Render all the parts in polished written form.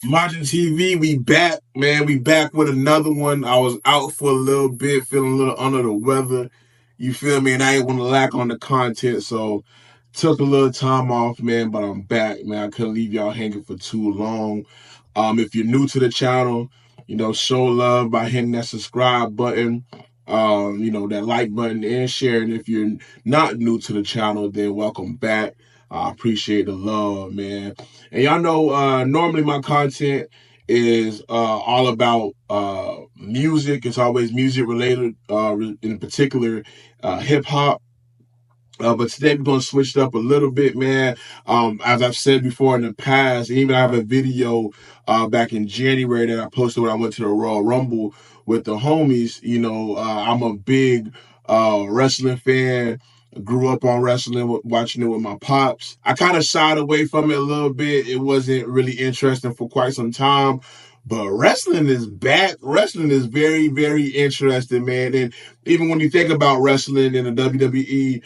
Magin TV, we back, man. We back with another one. I was out for a little bit, feeling a little under the weather. You feel me? And I ain't want to lack on the content, so took a little time off, man. But I'm back, man. I couldn't leave y'all hanging for too long. If you're new to the channel, show love by hitting that subscribe button, that like button and sharing. If you're not new to the channel, then welcome back. I appreciate the love, man. And y'all know, normally my content is all about music. It's always music related, in particular, hip hop. But today we're going to switch it up a little bit, man. As I've said before in the past, even I have a video back in January that I posted when I went to the Royal Rumble with the homies. I'm a big wrestling fan. Grew up on wrestling, watching it with my pops. I kind of shied away from it a little bit. It wasn't really interesting for quite some time. But wrestling is back. Wrestling is very, very interesting, man. And even when you think about wrestling in the WWE,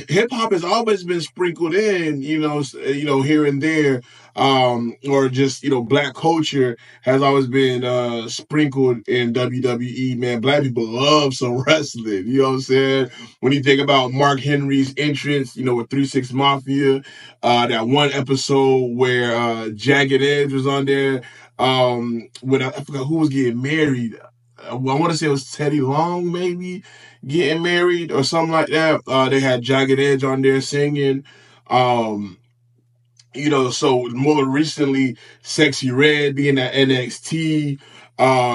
hip hop has always been sprinkled in, here and there, or just, black culture has always been sprinkled in WWE, man. Black people love some wrestling, you know what I'm saying? When you think about Mark Henry's entrance, with 3-6 Mafia, that one episode where Jagged Edge was on there, when I forgot who was getting married. I want to say it was Teddy Long, maybe, getting married or something like that. They had Jagged Edge on there singing. So more recently, Sexy Red being at NXT,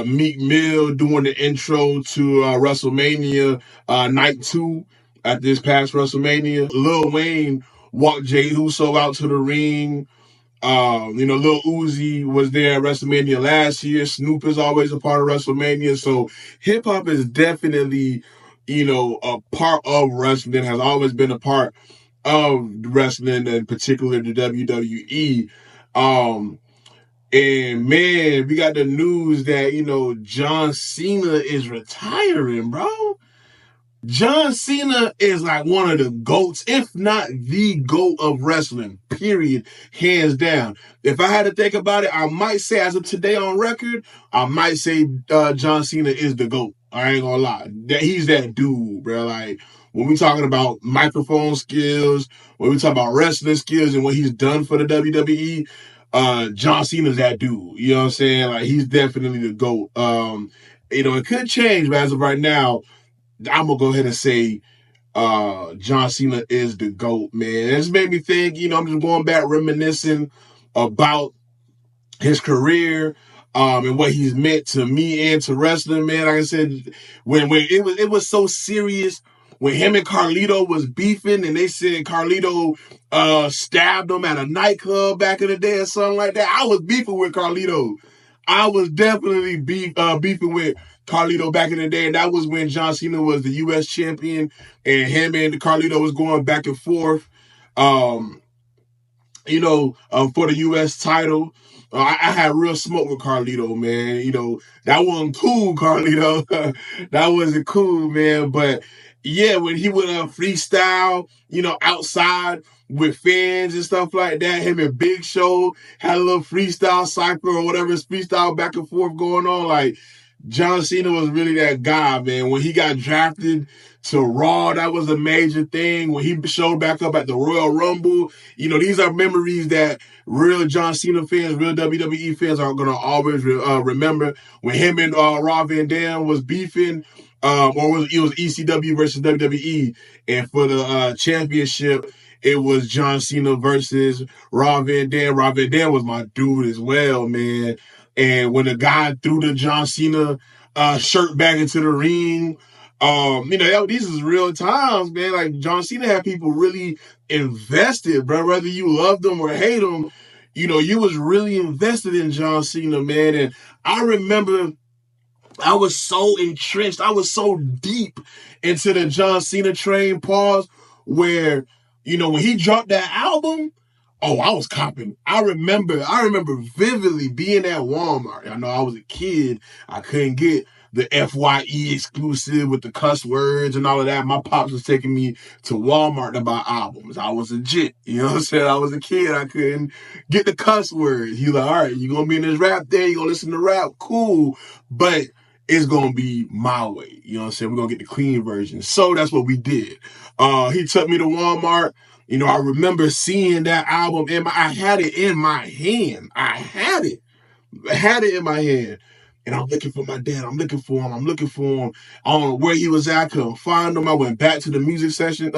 Meek Mill doing the intro to WrestleMania Night 2 at this past WrestleMania. Lil Wayne walked Jey Uso out to the ring. Lil Uzi was there at WrestleMania last year. Snoop is always a part of WrestleMania. So hip hop is definitely, a part of wrestling, has always been a part of wrestling, in particular the WWE. And man, we got the news that, John Cena is retiring, bro. John Cena is like one of the GOATs, if not the GOAT of wrestling, period, hands down. If I had to think about it, I might say, as of today on record, I might say John Cena is the GOAT. I ain't gonna lie. He's that dude, bro. Like, when we talking about microphone skills, when we talk about wrestling skills and what he's done for the WWE, John Cena's that dude. You know what I'm saying? Like, he's definitely the GOAT. It could change, but as of right now, I'm gonna go ahead and say John Cena is the GOAT, man. It's made me think, I'm just going back reminiscing about his career, and what he's meant to me and to wrestling, man. Like I said, when it was so serious when him and Carlito was beefing, and they said Carlito stabbed him at a nightclub back in the day or something like that. I was beefing with Carlito. I was definitely beefing with Carlito back in the day, and that was when John Cena was the U.S. champion, and him and Carlito was going back and forth, for the U.S. title. I had real smoke with Carlito, man. That wasn't cool, Carlito. That wasn't cool, man. But yeah, when he would freestyle, outside with fans and stuff like that, him and Big Show had a little freestyle cycle or whatever, freestyle back and forth going on. Like, John Cena was really that guy, man. When he got drafted to Raw, that was a major thing. When he showed back up at the Royal Rumble, these are memories that real John Cena fans, real WWE fans are going to always remember. When him and Rob Van Dam was beefing, it was ECW versus WWE, and for the championship, it was John Cena versus Rob Van Dam. Rob Van Dam was my dude as well, man. And when the guy threw the John Cena shirt back into the ring, these is real times, man. Like, John Cena had people really invested, bro. Whether you loved him or hate him, you was really invested in John Cena, man. And I remember I was so entrenched, I was so deep into the John Cena train, where, when he dropped that album, oh, I was copping. I remember vividly being at Walmart. I know I was a kid. I couldn't get the FYE exclusive with the cuss words and all of that. My pops was taking me to Walmart to buy albums. I was legit. You know what I'm saying? I was a kid. I couldn't get the cuss words. He was like, all right, you're going to be in this rap thing. You're going to listen to rap. Cool. But it's going to be my way. You know what I'm saying? We're going to get the clean version. So that's what we did. He took me to Walmart. You know, I remember seeing that album I had it in my hand. I had it in my hand. And I'm looking for my dad. I'm looking for him. I don't know where he was at. I couldn't find him. I went back to the music section.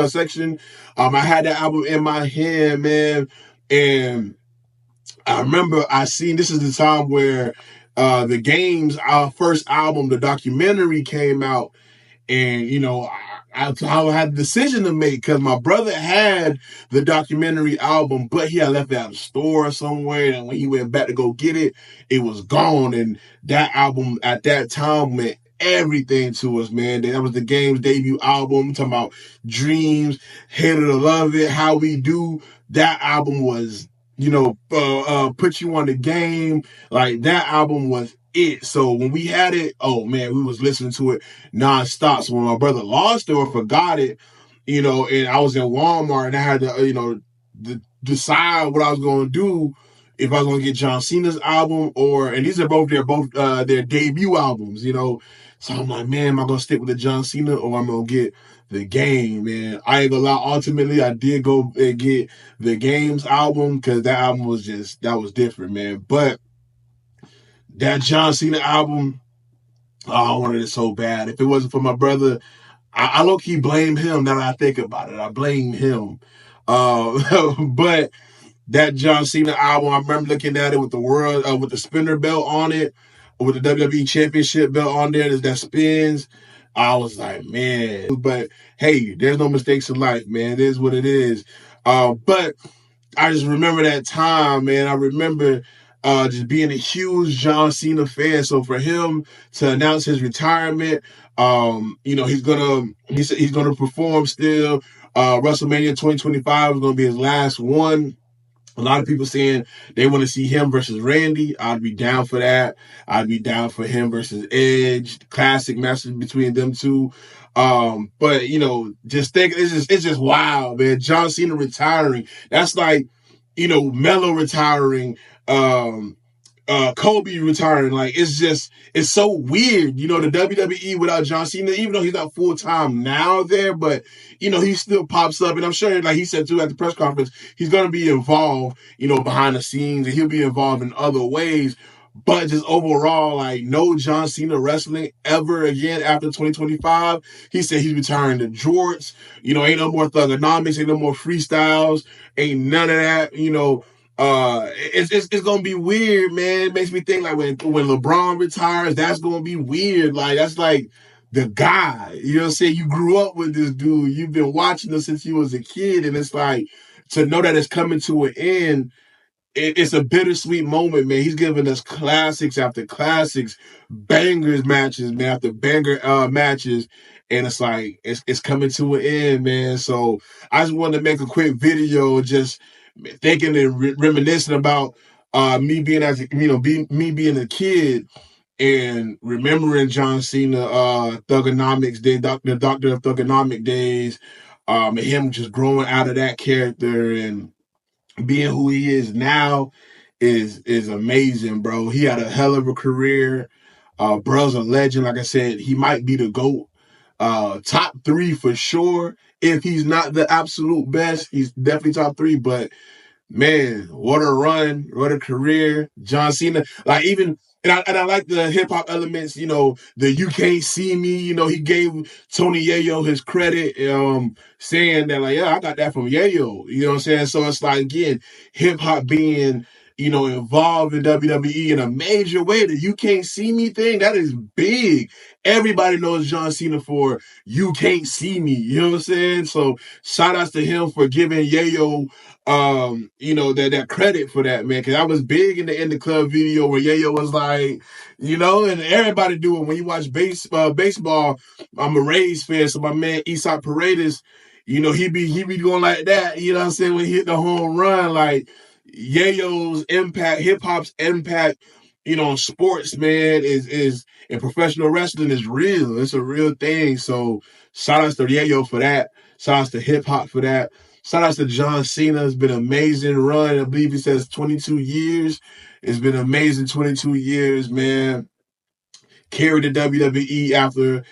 I had that album in my hand, man. And I remember this is the time where the Game's our first album, the documentary, came out. And, you know, I had a decision to make because my brother had the documentary album, but he had left it at a store somewhere. And when he went back to go get it, it was gone. And that album at that time meant everything to us, man. That was the Game's debut album. I'm talking about Dreams, Hated to Love It, How We Do. That album was, you know, Put You on the Game. Like, that album was it. So when we had it, oh man, we was listening to it nonstop. So when my brother lost it or forgot it, you know, and I was in Walmart and I had to, you know, decide what I was going to do, if I was going to get John Cena's album and these are both their debut albums, you know. So I'm like, man, am I going to stick with the John Cena or I'm going to get the Game, man? I ain't gonna lie, ultimately I did go and get the Game's album because that album was that was different, man. But that John Cena album, I wanted it so bad. If it wasn't for my brother, I low-key blame him now that I think about it. I blame him. But that John Cena album, I remember looking at it with with the spinner belt on it, with the WWE Championship belt on there that spins. I was like, man. But hey, there's no mistakes in life, man. It is what it is. But I just remember that time, man. I remember just being a huge John Cena fan. So for him to announce his retirement, you know, he's gonna perform still. WrestleMania 2025 is gonna be his last one. A lot of people saying they want to see him versus Randy. I'd be down for that. I'd be down for him versus Edge. Classic matches between them two. But you know, just think it's just wild, man. John Cena retiring. That's like, you know, Melo retiring. Kobe retiring. Like, it's so weird. You know, the WWE without John Cena, even though he's not full time now there, but you know, he still pops up. And I'm sure, like he said too at the press conference, he's gonna be involved, you know, behind the scenes, and he'll be involved in other ways. But just overall, like, no John Cena wrestling ever again after 2025. He said he's retiring to jorts. You know, ain't no more thugonomics, ain't no more freestyles, ain't none of that. You know, it's gonna be weird, man. It makes me think like when LeBron retires, that's gonna be weird. Like, that's like the guy. You know what I'm saying? You grew up with this dude. You've been watching him since you was a kid, and it's like to know that it's coming to an end. It's a bittersweet moment, man. He's giving us classics after classics, bangers matches, man, after banger matches. And it's like, it's coming to an end, man. So I just wanted to make a quick video just thinking and reminiscing about me being me being a kid and remembering John Cena, Thugonomics Day, the Doctor of Thugonomic days, and him just growing out of that character and being who he is now is amazing, bro. He had a hell of a career. Bro's a legend. Like I said, he might be the GOAT. Top 3 for sure. If he's not the absolute best, he's definitely top 3. But man, what a run, what a career. John Cena, like even, and I like the hip hop elements, you know, the You Can't See Me, you know, he gave Tony Yayo his credit, saying that like, yeah, I got that from Yayo, you know what I'm saying? So it's like, again, hip hop being, you know, involved in WWE in a major way. The You Can't See Me thing, that is big. Everybody knows John Cena for You Can't See Me, you know what I'm saying? So shout outs to him for giving Yayo you know, that credit for that, man, because I was big in the club video where Yayo was like, you know, and everybody do it. When you watch baseball, I'm a Rays fan, so my man Isaac Paredes, you know, he be going like that, you know what I'm saying, when he hit the home run, like Yayo's impact, hip hop's impact, sports, man, is in professional wrestling is real. It's a real thing. So shout outs to Yayo for that. Shout outs to hip hop for that. Shout outs to John Cena. It's been an amazing run. I believe he says 22 years. It's been amazing 22 years, man. Carried the WWE after,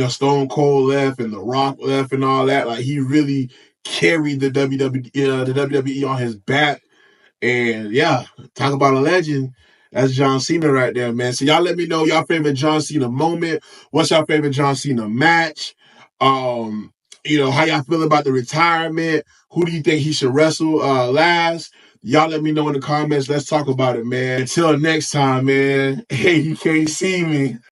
Stone Cold left and The Rock left and all that. Like he really carried the WWE on his back. And yeah, talk about a legend. That's John Cena right there, man. So y'all let me know y'all favorite John Cena moment. What's your favorite John Cena match? How y'all feel about the retirement? Who do you think he should wrestle last? Y'all let me know in the comments. Let's talk about it, man. Until next time, man. Hey, you can't see me.